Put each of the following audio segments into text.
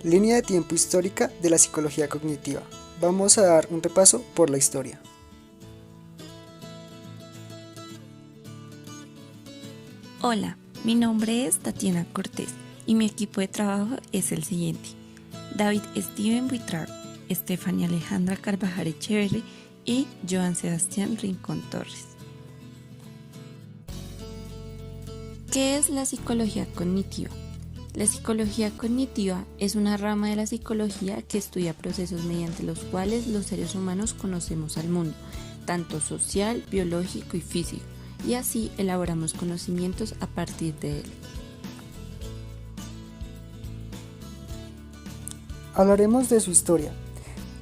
Línea de tiempo histórica de la psicología cognitiva. Vamos a dar un repaso por la historia. Hola, mi nombre es Tatiana Cortés y mi equipo de trabajo es el siguiente: David Steven Buitrago, Estefania Alejandra Carvajal Echeverri y Joan Sebastián Rincón Torres. ¿Qué es la psicología cognitiva? La psicología cognitiva es una rama de la psicología que estudia procesos mediante los cuales los seres humanos conocemos al mundo, tanto social, biológico y físico, y así elaboramos conocimientos a partir de él. Hablaremos de su historia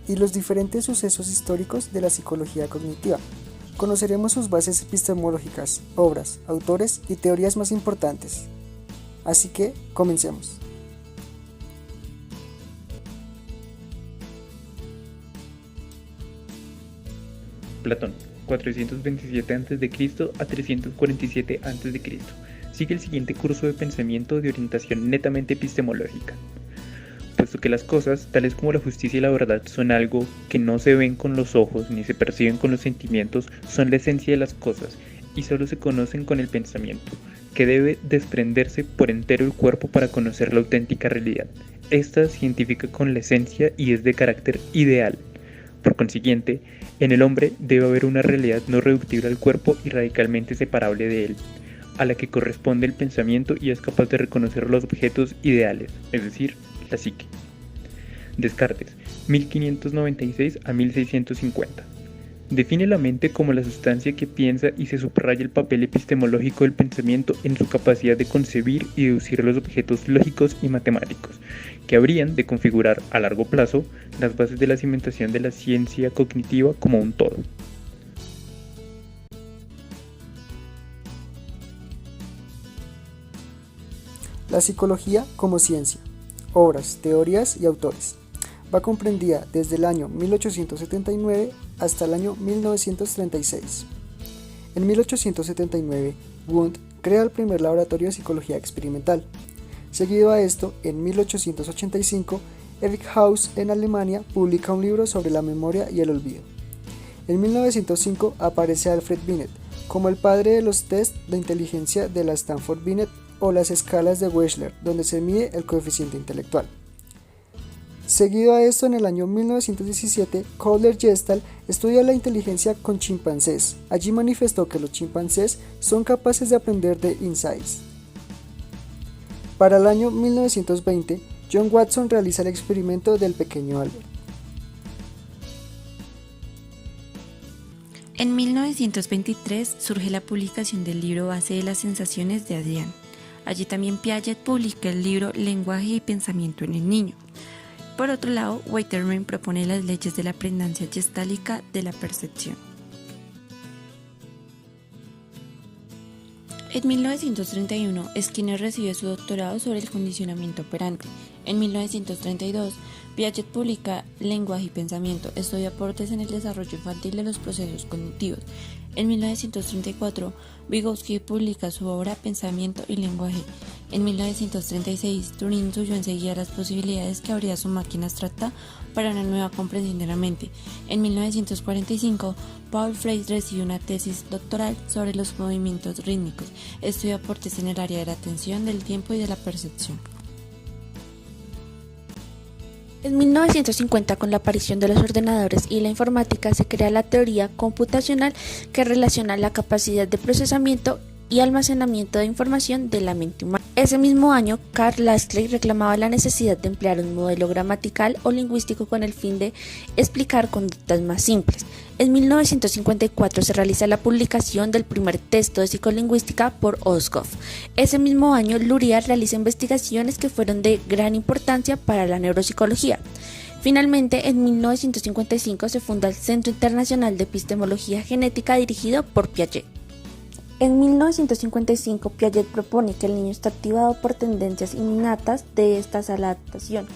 y los diferentes sucesos históricos de la psicología cognitiva. Conoceremos sus bases epistemológicas, obras, autores y teorías más importantes. Así que, comencemos. Platón, 427 a.C. a 347 a.C. Sigue el siguiente curso de pensamiento de orientación netamente epistemológica. Puesto que las cosas, tales como la justicia y la verdad, son algo que no se ven con los ojos ni se perciben con los sentimientos, son la esencia de las cosas y solo se conocen con el pensamiento, que debe desprenderse por entero el cuerpo para conocer la auténtica realidad. Esta se identifica con la esencia y es de carácter ideal. Por consiguiente, en el hombre debe haber una realidad no reductible al cuerpo y radicalmente separable de él, a la que corresponde el pensamiento y es capaz de reconocer los objetos ideales, es decir, la psique. Descartes, 1596 a 1650. Define la mente como la sustancia que piensa y se subraya el papel epistemológico del pensamiento en su capacidad de concebir y deducir los objetos lógicos y matemáticos, que habrían de configurar a largo plazo las bases de la cimentación de la ciencia cognitiva como un todo. La psicología como ciencia. Obras, teorías y autores. Va comprendida desde el año 1879 hasta el año 1936. En 1879, Wundt crea el primer laboratorio de psicología experimental. Seguido a esto, en 1885, Ebbinghaus en Alemania publica un libro sobre la memoria y el olvido. En 1905 aparece Alfred Binet como el padre de los test de inteligencia de la Stanford-Binet o las escalas de Wechsler, donde se mide el coeficiente intelectual. Seguido a esto, en el año 1917, Kohler-Gestalt estudia la inteligencia con chimpancés. Allí manifestó que los chimpancés son capaces de aprender de insights. Para el año 1920, John Watson realiza el experimento del pequeño Albert. En 1923 surge la publicación del libro Base de las sensaciones de Adrian. Allí también Piaget publica el libro Lenguaje y pensamiento en el niño. Por otro lado, Waterman propone las leyes de la prendancia gestálica de la percepción. En 1931, Skinner recibe su doctorado sobre el condicionamiento operante. En 1932, Piaget publica Lenguaje y pensamiento, estudia aportes en el desarrollo infantil de los procesos cognitivos. En 1934, Vygotsky publica su obra Pensamiento y lenguaje. En 1936, Turing intuyó enseguida las posibilidades que abría su máquina abstracta para una nueva comprensión de la mente. En 1945, Paul Freire recibe una tesis doctoral sobre los movimientos rítmicos. Estudia aportes en el área de la atención, del tiempo y de la percepción. En 1950, con la aparición de los ordenadores y la informática, se crea la teoría computacional que relaciona la capacidad de procesamiento y almacenamiento de información de la mente humana. Ese mismo año, Karl Lassley reclamaba la necesidad de emplear un modelo gramatical o lingüístico con el fin de explicar conductas más simples. En 1954 se realiza la publicación del primer texto de psicolingüística por Osgood. Ese mismo año, Luria realiza investigaciones que fueron de gran importancia para la neuropsicología. Finalmente, en 1955 se funda el Centro Internacional de Epistemología Genética dirigido por Piaget. En 1955, Piaget propone que el niño está activado por tendencias innatas de esta adaptación.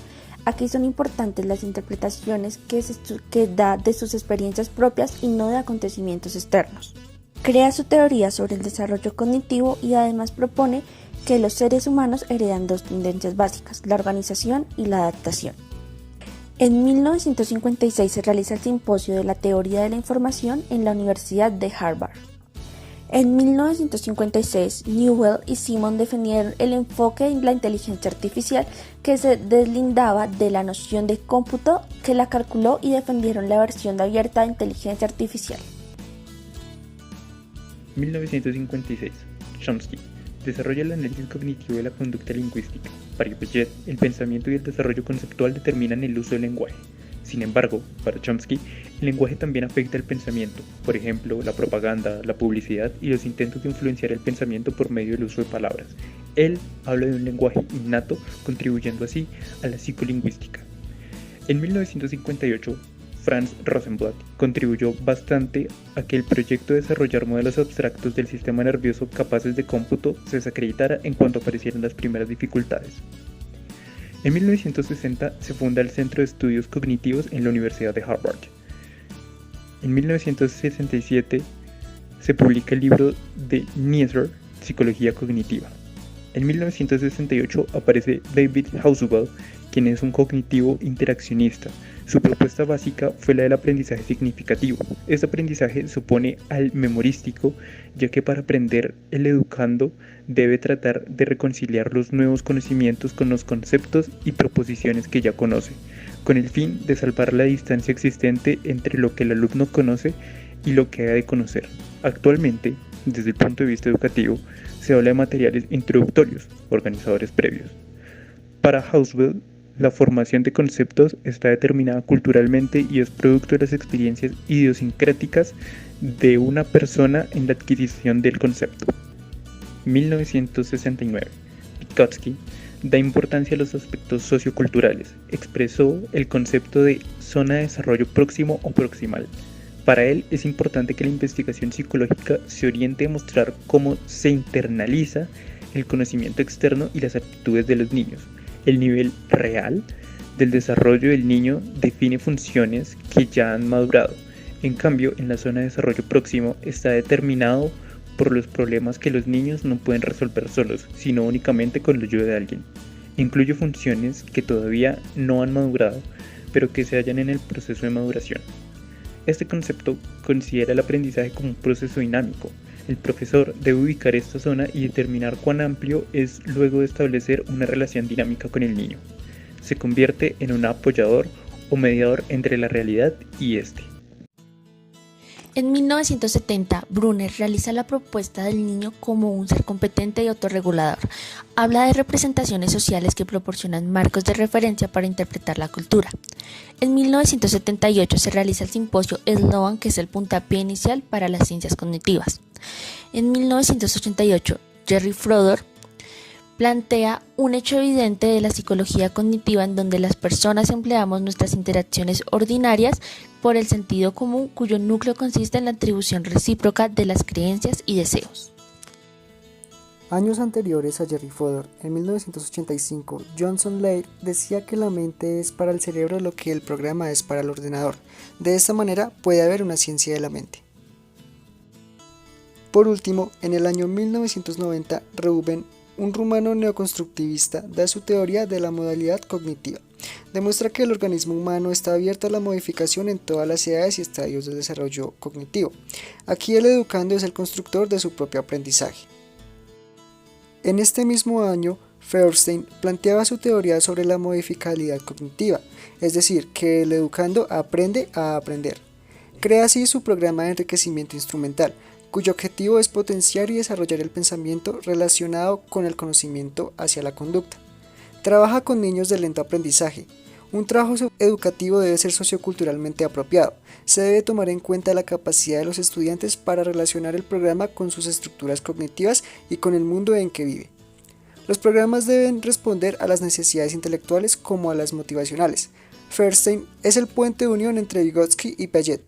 Aquí son importantes las interpretaciones que da de sus experiencias propias y no de acontecimientos externos. Crea su teoría sobre el desarrollo cognitivo y además propone que los seres humanos heredan dos tendencias básicas, la organización y la adaptación. En 1956 se realiza el Simposio de la Teoría de la Información en la Universidad de Harvard. En 1956, Newell y Simon defendieron el enfoque en la inteligencia artificial que se deslindaba de la noción de cómputo que la calculó y defendieron la versión abierta de inteligencia artificial. 1956. Chomsky desarrolla el análisis cognitivo de la conducta lingüística. Para Piaget, el pensamiento y el desarrollo conceptual determinan el uso del lenguaje. Sin embargo, para Chomsky, el lenguaje también afecta el pensamiento, por ejemplo, la propaganda, la publicidad y los intentos de influenciar el pensamiento por medio del uso de palabras. Él habla de un lenguaje innato, contribuyendo así a la psicolingüística. En 1958, Franz Rosenblatt contribuyó bastante a que el proyecto de desarrollar modelos abstractos del sistema nervioso capaces de cómputo se desacreditara en cuanto aparecieran las primeras dificultades. En 1960 se funda el Centro de Estudios Cognitivos en la Universidad de Harvard. En 1967 se publica el libro de Niesser, Psicología Cognitiva. En 1968 aparece David Ausubel, quien es un cognitivo interaccionista. Su propuesta básica fue la del aprendizaje significativo. Este aprendizaje se opone al memorístico, ya que para aprender el educando debe tratar de reconciliar los nuevos conocimientos con los conceptos y proposiciones que ya conoce, con el fin de salvar la distancia existente entre lo que el alumno conoce y lo que ha de conocer. Actualmente, desde el punto de vista educativo, se habla de materiales introductorios, organizadores previos. Para Ausubel, la formación de conceptos está determinada culturalmente y es producto de las experiencias idiosincráticas de una persona en la adquisición del concepto. 1969. Vygotsky da importancia a los aspectos socioculturales. Expresó el concepto de zona de desarrollo próximo o proximal. Para él es importante que la investigación psicológica se oriente a mostrar cómo se internaliza el conocimiento externo y las actitudes de los niños. El nivel real del desarrollo del niño define funciones que ya han madurado. En cambio, en la zona de desarrollo próximo está determinado por los problemas que los niños no pueden resolver solos, sino únicamente con la ayuda de alguien. Incluye funciones que todavía no han madurado, pero que se hallan en el proceso de maduración. Este concepto considera el aprendizaje como un proceso dinámico. El profesor debe ubicar esta zona y determinar cuán amplio es luego de establecer una relación dinámica con el niño. Se convierte en un apoyador o mediador entre la realidad y este. En 1970, Brunner realiza la propuesta del niño como un ser competente y autorregulador. Habla de representaciones sociales que proporcionan marcos de referencia para interpretar la cultura. En 1978 se realiza el simposio Sloan, que es el puntapié inicial para las ciencias cognitivas. En 1988, Jerry Fodor plantea un hecho evidente de la psicología cognitiva en donde las personas empleamos nuestras interacciones ordinarias por el sentido común, cuyo núcleo consiste en la atribución recíproca de las creencias y deseos. Años anteriores a Jerry Fodor, en 1985, Johnson Laird decía que la mente es para el cerebro lo que el programa es para el ordenador. De esta manera puede haber una ciencia de la mente. Por último, en el año 1990, Reuben, un rumano neoconstructivista, da su teoría de la modalidad cognitiva. Demuestra que el organismo humano está abierto a la modificación en todas las edades y estadios del desarrollo cognitivo. Aquí el educando es el constructor de su propio aprendizaje. En este mismo año, Feuerstein planteaba su teoría sobre la modificabilidad cognitiva, es decir, que el educando aprende a aprender. Crea así su programa de enriquecimiento instrumental, cuyo objetivo es potenciar y desarrollar el pensamiento relacionado con el conocimiento hacia la conducta. Trabaja con niños de lento aprendizaje. Un trabajo educativo debe ser socioculturalmente apropiado. Se debe tomar en cuenta la capacidad de los estudiantes para relacionar el programa con sus estructuras cognitivas y con el mundo en que vive. Los programas deben responder a las necesidades intelectuales como a las motivacionales. Feuerstein es el puente de unión entre Vygotsky y Piaget.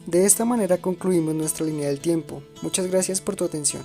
De esta manera concluimos nuestra línea del tiempo. Muchas gracias por tu atención.